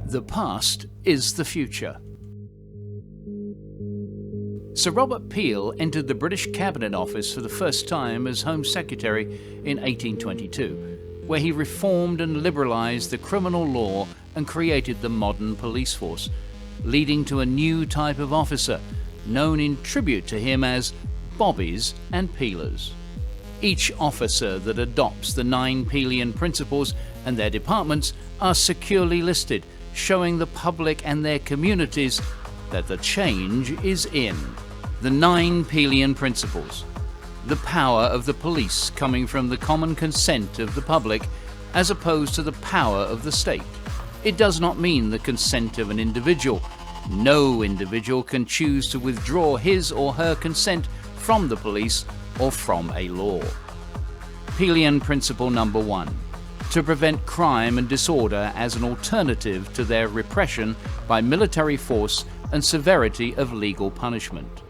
The past is the future. Sir Robert Peel entered the British Cabinet Office for the first time as Home Secretary in 1822, where he reformed and liberalised the criminal law and created the modern police force, leading to a new type of officer, known in tribute to him as bobbies and peelers. Each officer that adopts the 9 Peelian principles and their departments are securely listed, showing the public and their communities that the change is in. The 9 Peelian principles. The power of the police coming from the common consent of the public as opposed to the power of the state. It does not mean the consent of an individual. No individual can choose to withdraw his or her consent from the police or from a law. Peelian principle number 1. To prevent crime and disorder as an alternative to their repression by military force and severity of legal punishment.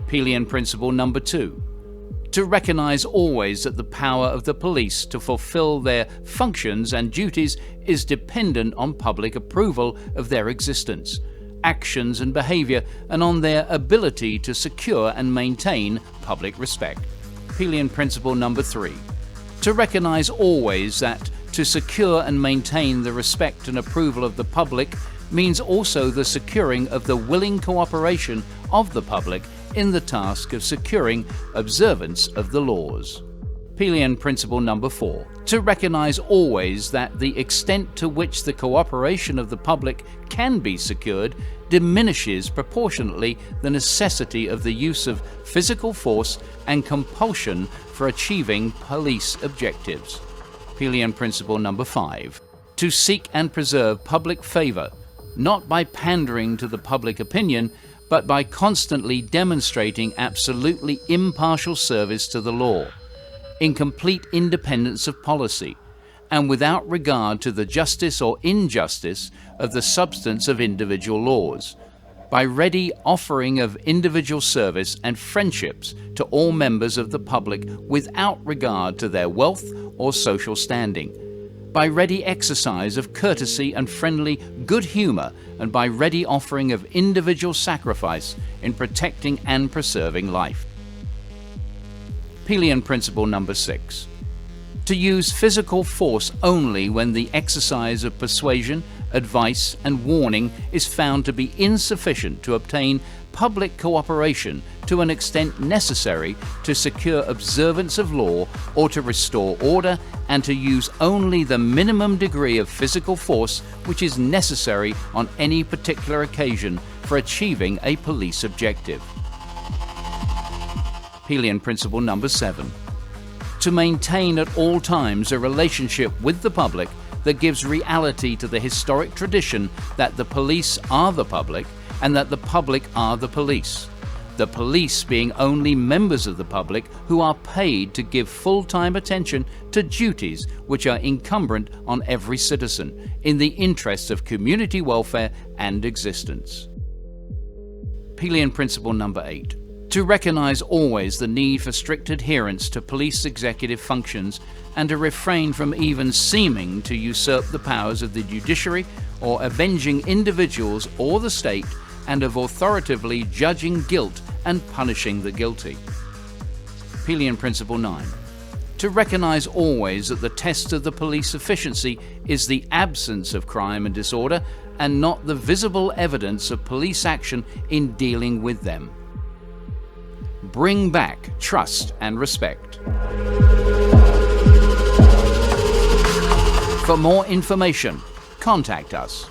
Peelian principle number 2. To recognize always that the power of the police to fulfill their functions and duties is dependent on public approval of their existence, actions and behavior, and on their ability to secure and maintain public respect. Peelian principle number 3. To recognize always that to secure and maintain the respect and approval of the public means also the securing of the willing cooperation of the public in the task of securing observance of the laws. Peelian principle number 4. To recognize always that the extent to which the cooperation of the public can be secured diminishes proportionately the necessity of the use of physical force and compulsion for achieving police objectives. Peelian principle number 5. To seek and preserve public favor, not by pandering to the public opinion, but by constantly demonstrating absolutely impartial service to the law, in complete independence of policy, and without regard to the justice or injustice of the substance of individual laws, by ready offering of individual service and friendships to all members of the public without regard to their wealth or social standing, by ready exercise of courtesy and friendly good humor, and by ready offering of individual sacrifice in protecting and preserving life. Peelian principle number 6. To use physical force only when the exercise of persuasion, advice, and warning is found to be insufficient to obtain public cooperation to an extent necessary to secure observance of law or to restore order, and to use only the minimum degree of physical force which is necessary on any particular occasion for achieving a police objective. Peelian principle number 7. To maintain at all times a relationship with the public that gives reality to the historic tradition that the police are the public and that the public are the police. The police being only members of the public who are paid to give full-time attention to duties which are incumbent on every citizen in the interests of community welfare and existence. Peelian principle number 8. To recognize always the need for strict adherence to police executive functions and to refrain from even seeming to usurp the powers of the judiciary or avenging individuals or the state, and of authoritatively judging guilt and punishing the guilty. Peelian principle 9. To recognize always that the test of the police efficiency is the absence of crime and disorder and not the visible evidence of police action in dealing with them. Bring back trust and respect. For more information, contact us.